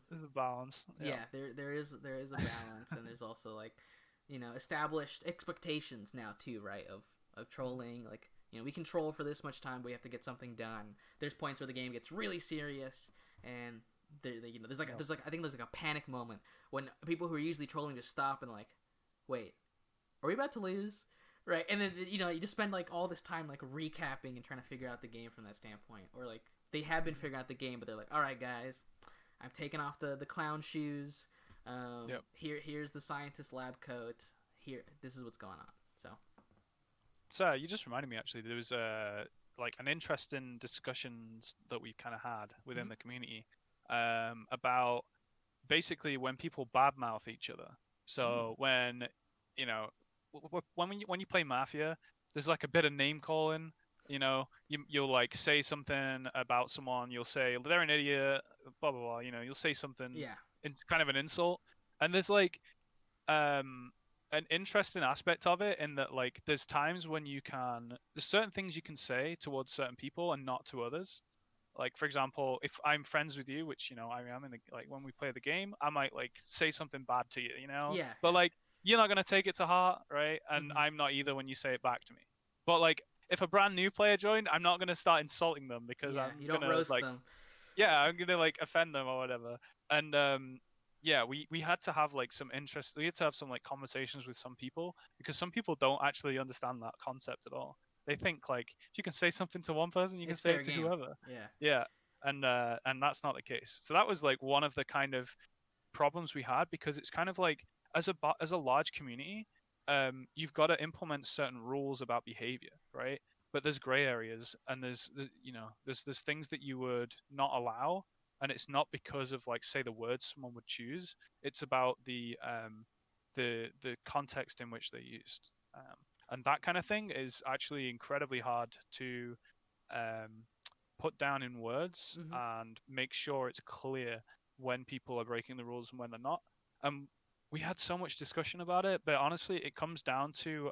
There's a balance. yeah, there is a balance, and there's also like established expectations now too, right? Of trolling, like we can troll for this much time, but we have to get something done. There's points where the game gets really serious, and there's like I think there's like a panic moment when people who are usually trolling just stop and like, wait, are we about to lose? Right, and then you just spend like all this time like recapping and trying to figure out the game from that standpoint, or like they have been figuring out the game, but they're like, all right, guys, I'm taking off the clown shoes. Here's the scientist lab coat. Here, this is what's going on. So you just reminded me actually. There was like an interesting discussions that we kind of had within the community about basically when people badmouth each other. So when when you play Mafia, there's like a bit of name calling. You'll like say something about someone. You'll say they're an idiot, blah blah blah. You'll say something. Yeah. It's kind of an insult, and there's like an interesting aspect of it in that like there's times when there's certain things you can say towards certain people and not to others. Like for example, if I'm friends with you, which I am in the like when we play the game, I might like say something bad to you, Yeah. But like you're not gonna take it to heart, right? And I'm not either when you say it back to me. But like if a brand new player joined, I'm not gonna start insulting them because you don't gonna roast like them. yeah, I'm gonna like offend them or whatever. And yeah, we had to have like some interest. We had to have some like conversations with some people because some people don't actually understand that concept at all. They think like if you can say something to one person, you can say it to whoever. Yeah, and that's not the case. So that was like one of the kind of problems we had because it's kind of like as a large community, you've got to implement certain rules about behavior, right? But there's gray areas and there's things that you would not allow, and it's not because of like say the words someone would choose. It's about the context in which they're used, and that kind of thing is actually incredibly hard to put down in words and make sure it's clear when people are breaking the rules and when they're not. We had so much discussion about it, but honestly, it comes down to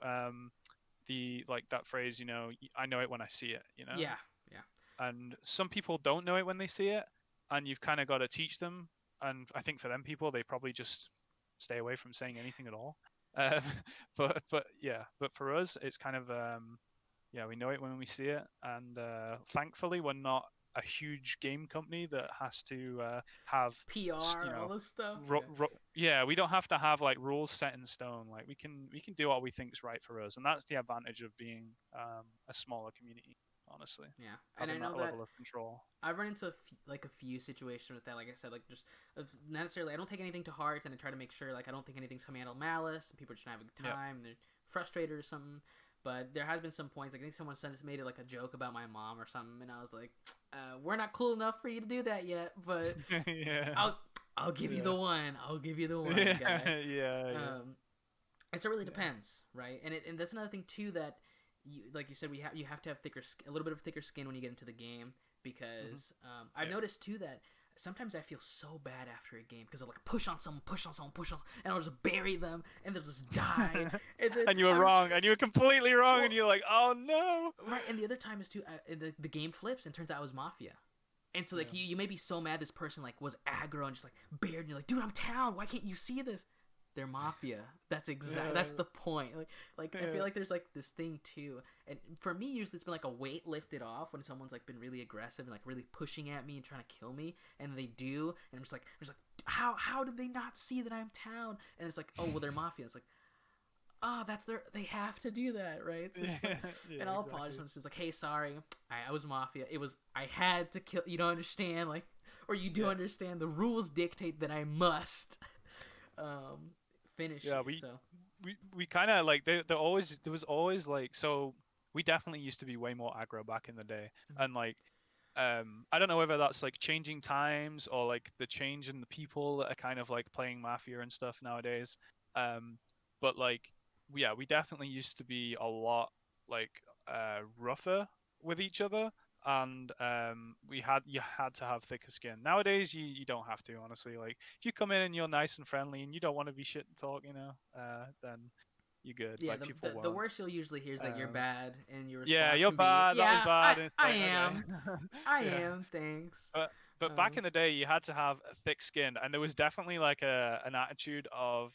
the like that phrase, I know it when I see it, Yeah. And some people don't know it when they see it, and you've kind of got to teach them. And I think for them people, they probably just stay away from saying anything at all. But for us, it's kind of we know it when we see it, and thankfully we're not a huge game company that has to have PR, all this stuff. We don't have to have like rules set in stone. Like we can do what we think is right for us, and that's the advantage of being a smaller community. Honestly, and I know that level of control. I've run into a few situations with that. Like I said, like just necessarily, I don't take anything to heart, and I try to make sure like I don't think anything's coming out of malice, and people are just having a time, and they're frustrated or something. But there has been some points, like I think someone made it like a joke about my mom or something, and I was like, "We're not cool enough for you to do that yet, but I'll give you the one. I'll give you the one, guy." And so it really depends, right? And that's another thing too that like you said, you have to have a little bit of thicker skin when you get into the game because I've noticed too that sometimes I feel so bad after a game because I'll like push on someone, and I'll just bury them, and they'll just die. And you were wrong, and you were completely wrong, and you're like, oh no. Right, and the other time is too, the game flips, and turns out it was Mafia. And so like you may be so mad this person like was aggro and just like bared, and you're like, dude, I'm town. Why can't you see this? They're Mafia. That's that's the point. Like I feel like there's like this thing too, and for me usually it's been like a weight lifted off when someone's like been really aggressive and like really pushing at me and trying to kill me, and they do, and I'm just like how did they not see that I'm town? And it's like, oh well, they're Mafia. It's like, they have to do that, right? So and I'll apologize. It's just like, hey, sorry, I was Mafia. I had to kill. You don't understand, like, or you do understand. The rules dictate that I must finish. We kind of like there was always like, so we definitely used to be way more aggro back in the day, and like I don't know whether that's like changing times or like the change in the people that are kind of like playing Mafia and stuff nowadays. but like, yeah, we definitely used to be a lot like rougher with each other, and you had to have thicker skin. Nowadays, you don't have to, honestly. Like, if you come in and you're nice and friendly and you don't want to be shit and talk, then you're good. Yeah, Like, people the won't. worst you'll usually hear is that you're bad, and your Yeah, response you're can be, bad. That was "Yeah, bad. And it's I like, okay. am, I Yeah. am, thanks." But back in the day, you had to have a thick skin, and there was definitely like an attitude of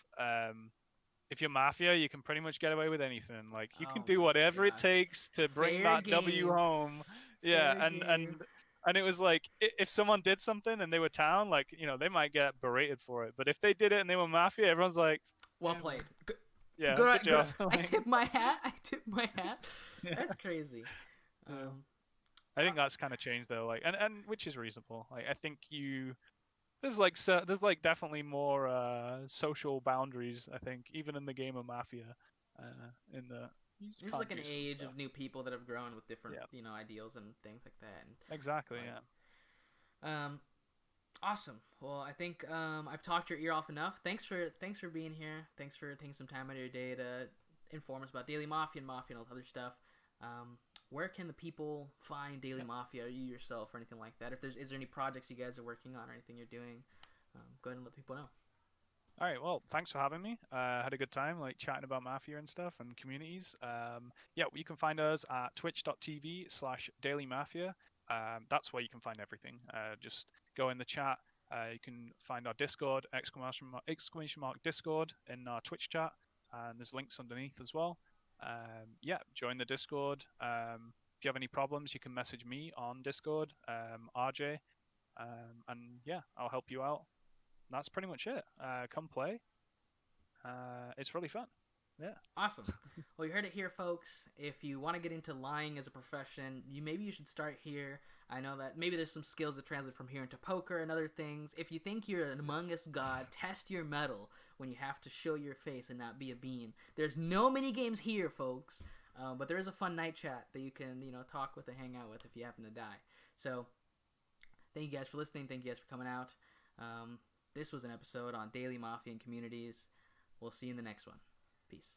if you're Mafia, you can pretty much get away with anything. Like, you can Oh do my whatever it gosh, takes to bring fair that W game, home. Yeah, fair and game. it was like, if someone did something and they were town, like, they might get berated for it. But if they did it and they were Mafia, everyone's like, Well yeah, played. man. Yeah, Good, good good. job. I Like, tip my hat. I tip my hat. yeah, That's crazy. yeah. Um, I uh, think that's kind of changed though. Like, and which is reasonable. Like, I think there's definitely more social boundaries. I think even in the game of Mafia, in the you there's can't like an do some age stuff. of new people that have grown with different, Yeah, ideals and things like that. And exactly. like, Yeah. awesome. Well, I think I've talked your ear off enough. Thanks for being here. Thanks for taking some time out of your day to inform us about Daily Mafia and Mafia and all the other stuff. Where can the people find Daily Mafia, or you yourself, or anything like that? Is there any projects you guys are working on or anything you're doing? Go ahead and let people know. All right. Well, thanks for having me. Had a good time, like chatting about Mafia and stuff and communities. Yeah, you can find us at twitch.tv/dailymafia. That's where you can find everything. Just go in the chat. You can find our Discord, exclamation mark Discord in our Twitch chat, and there's links underneath as well. Yeah, join the Discord. If you have any problems, you can message me on Discord, RJ, and yeah, I'll help you out. That's pretty much it. Come play. It's really fun. Yeah. Awesome. Well, you heard it here, folks. If you want to get into lying as a profession, maybe you should start here. I know that maybe there's some skills that translate from here into poker and other things. If you think you're an Among Us god, test your mettle when you have to show your face and not be a bean. There's no mini games here, folks, but there is a fun night chat that you can talk with and hang out with if you happen to die. So thank you guys for listening. Thank you guys for coming out. This was an episode on Daily Mafia and communities. We'll see you in the next one. Peace.